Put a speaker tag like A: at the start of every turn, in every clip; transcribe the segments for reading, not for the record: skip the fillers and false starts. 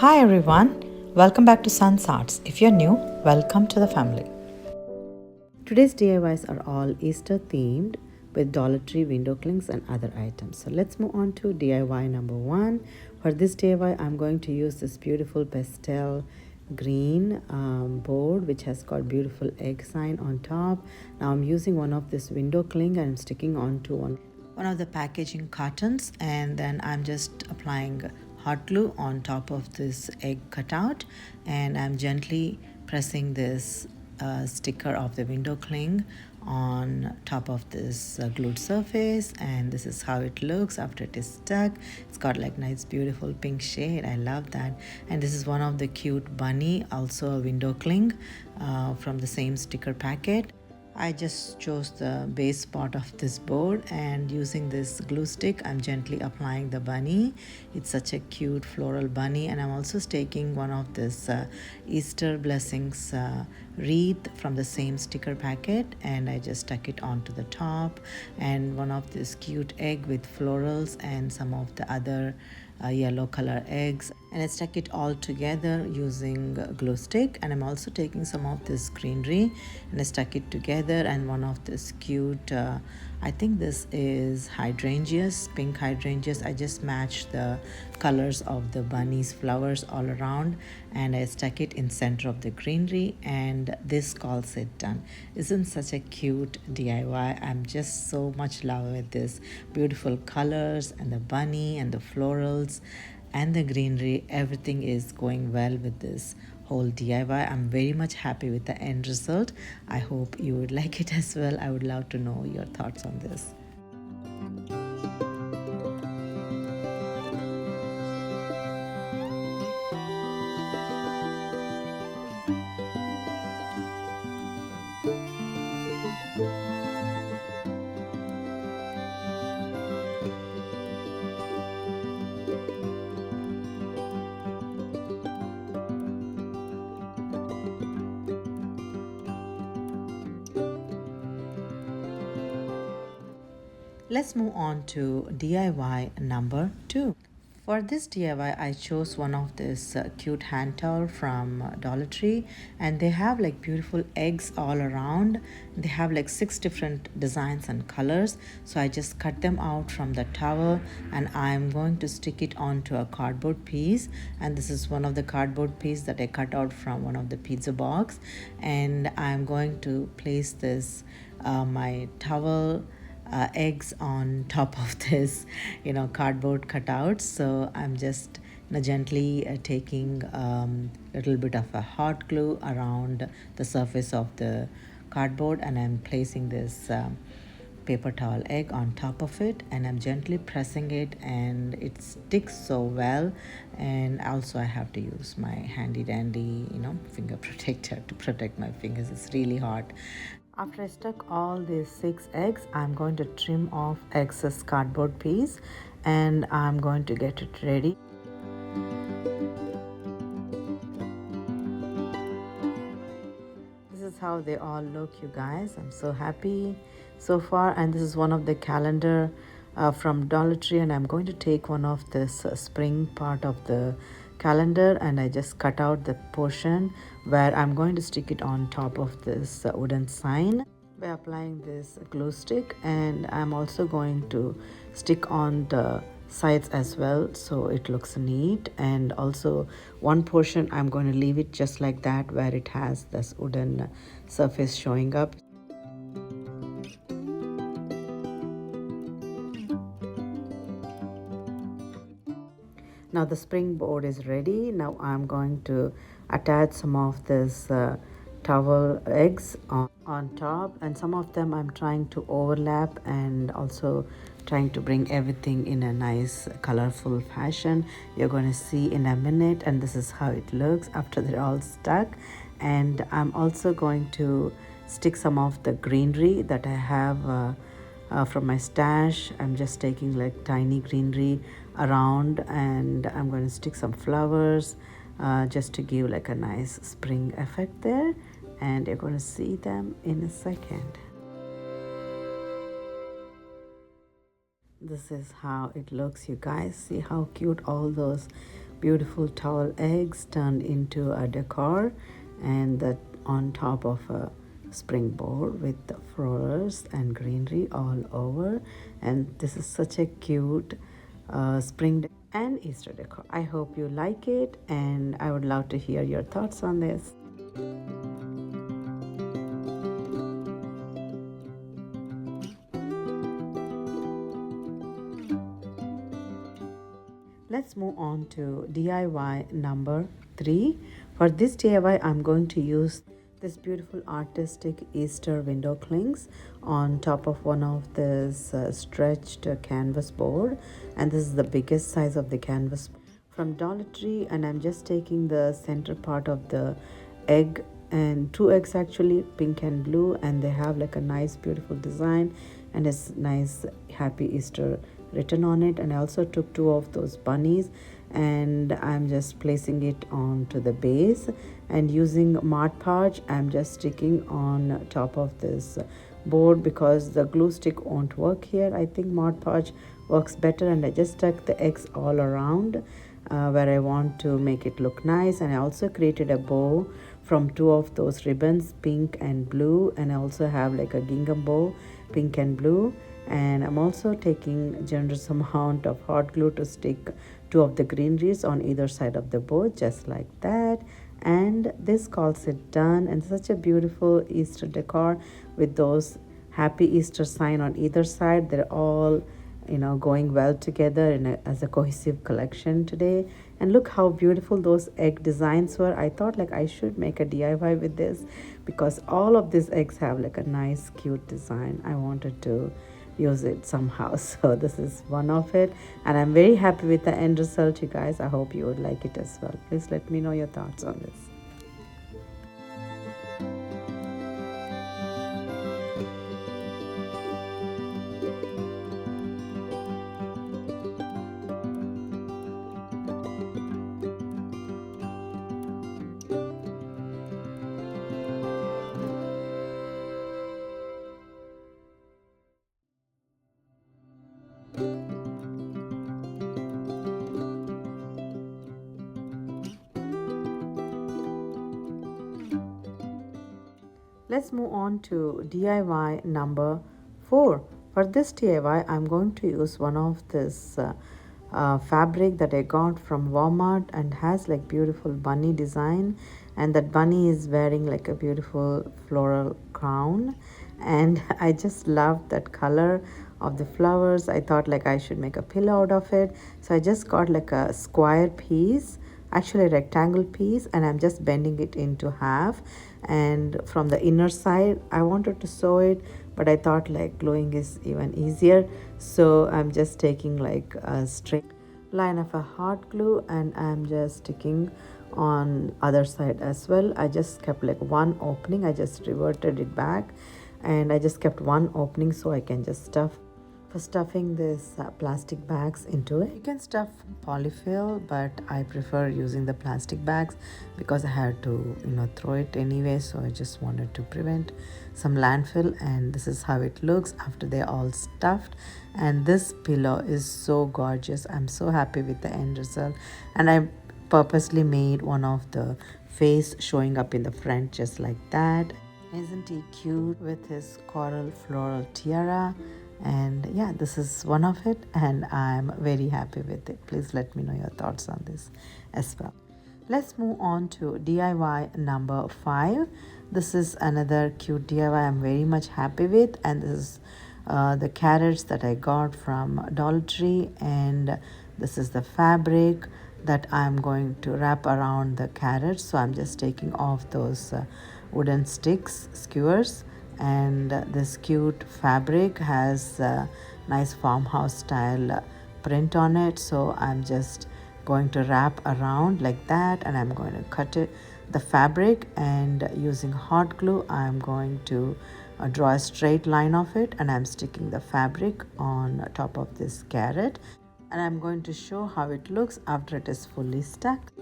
A: Hi everyone, welcome back to Sun's Arts. If you're new, welcome to the family. Today's DIYs are all Easter themed with Dollar Tree window clings and other items. So let's move on to DIY number 1. For this DIY, I'm going to use this beautiful pastel green board which has got beautiful egg sign on top. Now I'm using one of this window cling and I'm sticking onto one of the packaging cartons, and then I'm just applying hot glue on top of this egg cutout, and I'm gently pressing this sticker of the window cling on top of this glued surface, and this is how it looks after it is stuck. It's got like nice beautiful pink shade. I love that. And this is one of the cute bunny, also a window cling from the same sticker packet. I just chose the base part of this board, and using this glue stick I'm gently applying the bunny. It's such a cute floral bunny, and I'm also taking one of this Easter blessings wreath from the same sticker packet, and I just stuck it onto the top, and one of this cute egg with florals and some of the other yellow color eggs, and I stuck it all together using glue stick. And I'm also taking some of this greenery and I stuck it together, and one of this cute I think this is hydrangeas, pink hydrangeas. I just matched the colors of the bunny's flowers all around, and I stuck it in center of the greenery, and this calls it done. Isn't such a cute DIY? I'm just so much love with this beautiful colors and the bunny and the florals and the greenery. Everything is going well with this whole DIY. I'm very much happy with the end result. I hope you would like it as well. I would love to know your thoughts on this. Let's move on to DIY number 2. For this DIY, I chose one of this cute hand towel from Dollar Tree, and they have like beautiful eggs all around. They have like 6 different designs and colors. So I just cut them out from the towel, and I'm going to stick it onto a cardboard piece. And this is one of the cardboard piece that I cut out from one of the pizza box, and I'm going to place this my towel eggs on top of this cardboard cutouts. So I'm just gently taking little bit of a hot glue around the surface of the cardboard, and I'm placing this paper towel egg on top of it, and I'm gently pressing it, and it sticks so well. And also I have to use my handy dandy finger protector to protect my fingers. It's really hot. After I stuck all these 6 eggs, I'm going to trim off excess cardboard piece, and I'm going to get it ready. This is how they all look, you guys. I'm so happy so far. And this is one of the calendar from Dollar Tree, and I'm going to take one of this spring part of the calendar, and I just cut out the portion where I'm going to stick it on top of this wooden sign by applying this glue stick. And I'm also going to stick on the sides as well, so it looks neat. And also one portion I'm going to leave it just like that, where it has this wooden surface showing up. Now the springboard is ready. Now I'm going to attach some of this towel eggs on top, and some of them I'm trying to overlap and also trying to bring everything in a nice colorful fashion. You're going to see in a minute, and this is how it looks after they're all stuck. And I'm also going to stick some of the greenery that I have from my stash. I'm just taking like tiny greenery around, and I'm going to stick some flowers just to give like a nice spring effect there, and you're going to see them in a second. This is how it looks, you guys. See how cute all those beautiful tall eggs turned into a decor, and that on top of a springboard with the flowers and greenery all over. And this is such a cute spring and Easter decor. I hope you like it, and I would love to hear your thoughts on this. Let's move on to DIY number 3. For this DIY, I'm going to use this beautiful artistic Easter window clings on top of one of this stretched canvas board, and this is the biggest size of the canvas from Dollar Tree. And I'm just taking the center part of the egg, and 2 eggs actually, pink and blue, and they have like a nice beautiful design and it's nice happy Easter written on it. And I also took 2 of those bunnies, and I'm just placing it onto the base, and using Mod Podge I'm just sticking on top of this board because the glue stick won't work here. I think Mod Podge works better, and I just stuck the eggs all around where I want to make it look nice. And I also created a bow from 2 of those ribbons, pink and blue, and I also have like a gingham bow, pink and blue. And I'm also taking generous amount of hot glue to stick 2 of the greeneries on either side of the bow, just like that. And this calls it done, and such a beautiful Easter decor with those happy Easter sign on either side. They're all going well together as a cohesive collection today. And look how beautiful those egg designs were. I thought like I should make a DIY with this because all of these eggs have like a nice cute design. I wanted to use it somehow, so this is one of it, and I'm very happy with the end result, you guys. I hope you would like it as well. Please let me know your thoughts on this. Let's move on to DIY number 4. For this DIY, I'm going to use one of this fabric that I got from Walmart, and has like beautiful bunny design, and that bunny is wearing like a beautiful floral crown, and I just love that color of the flowers. I thought like I should make a pillow out of it, so I just got like a square piece, actually a rectangle piece, and I'm just bending it into half. And from the inner side I wanted to sew it, but I thought like gluing is even easier, so I'm just taking like a straight line of a hot glue, and I'm just sticking on other side as well. I just kept like one opening, I just reverted it back, and I just kept one opening so I can just stuff for stuffing this plastic bags into it. You can stuff polyfill, but I prefer using the plastic bags because I had to throw it anyway, so I just wanted to prevent some landfill. And this is how it looks after they're all stuffed. And this pillow is so gorgeous. I'm so happy with the end result, and I purposely made one of the face showing up in the front just like that. Isn't he cute with his coral floral tiara? And yeah, this is one of it, and I'm very happy with it. Please let me know your thoughts on this as well. Let's move on to DIY number 5. This is another cute DIY I'm very much happy with, and this is the carrots that I got from Dollar Tree, and this is the fabric that I'm going to wrap around the carrots. So I'm just taking off those wooden sticks, skewers, and this cute fabric has a nice farmhouse style print on it, so I'm just going to wrap around like that, and I'm going to cut it the fabric, and using hot glue I'm going to draw a straight line of it, and I'm sticking the fabric on top of this carrot, and I'm going to show how it looks after it is fully stuck.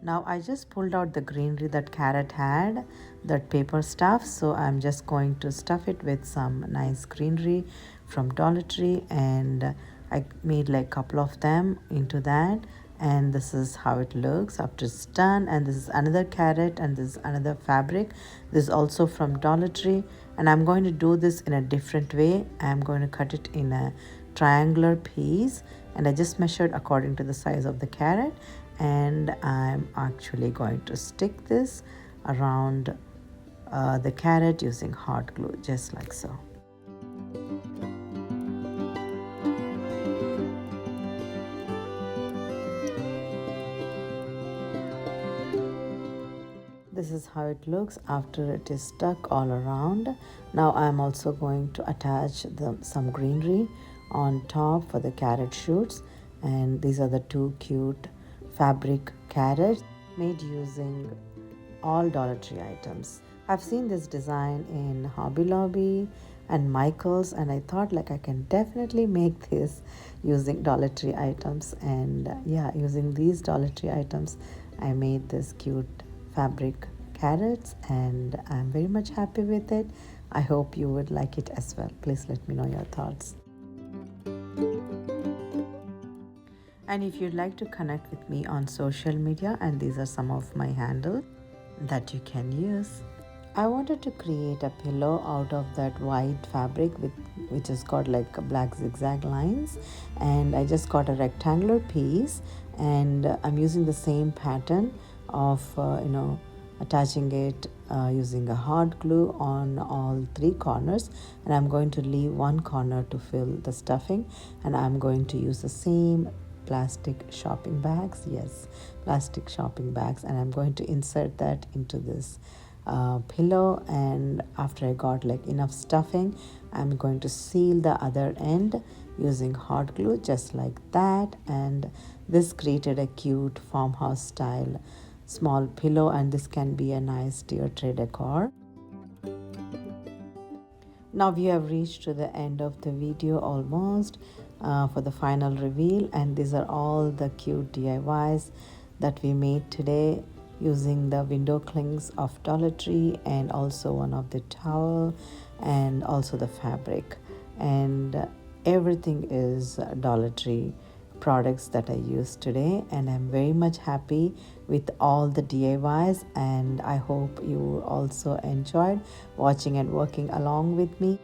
A: Now I just pulled out the greenery that carrot had, that paper stuff. So I'm just going to stuff it with some nice greenery from Dollar Tree, and I made like a couple of them into that. And this is how it looks after it's done. And this is another carrot, and this is another fabric. This is also from Dollar Tree, and I'm going to do this in a different way. I'm going to cut it in a triangular piece, and I just measured according to the size of the carrot, and I'm actually going to stick this around the carrot using hot glue, just like so. This is how it looks after it is stuck all around. Now I'm also going to attach some greenery on top for the carrot shoots, and these are the two cute fabric carrots made using all Dollar Tree items. I've seen this design in Hobby Lobby and Michael's, and I thought like I can definitely make this using Dollar Tree items. And yeah, using these Dollar Tree items I made this cute fabric carrots, and I'm very much happy with it. I hope you would like it as well. Please let me know your thoughts. And if you'd like to connect with me on social media, and these are some of my handles that you can use. I wanted to create a pillow out of that white fabric which has got like black zigzag lines, and I just got a rectangular piece, and I'm using the same pattern of attaching it using a hot glue on all three corners, and I'm going to leave one corner to fill the stuffing, and I'm going to use the same plastic shopping bags, yes, plastic shopping bags, and I'm going to insert that into this pillow. And after I got like enough stuffing, I'm going to seal the other end using hot glue, just like that. And this created a cute farmhouse style small pillow, and this can be a nice deer tray decor. Now we have reached to the end of the video almost for the final reveal, and these are all the cute DIYs that we made today using the window clings of Dollar Tree, and also one of the towel, and also the fabric, and everything is Dollar Tree products that I used today. And I'm very much happy with all the DIYs, and I hope you also enjoyed watching and working along with me.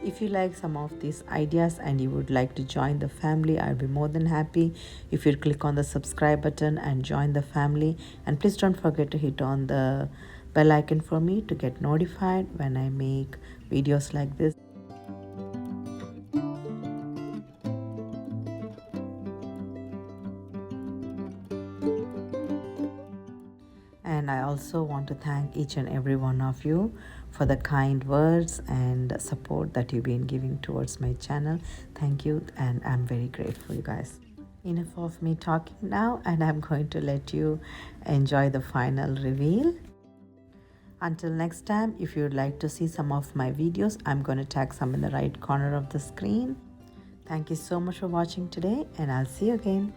A: If you like some of these ideas and you would like to join the family, I'll be more than happy if you click on the subscribe button and join the family. And please don't forget to hit on the bell icon for me to get notified when I make videos like this. And I also want to thank each and every one of you for the kind words and support that you've been giving towards my channel. Thank you, and I'm very grateful, you guys. Enough of me talking now, and I'm going to let you enjoy the final reveal. Until next time, if you'd like to see some of my videos, I'm going to tag some in the right corner of the screen. Thank you so much for watching today, and I'll see you again.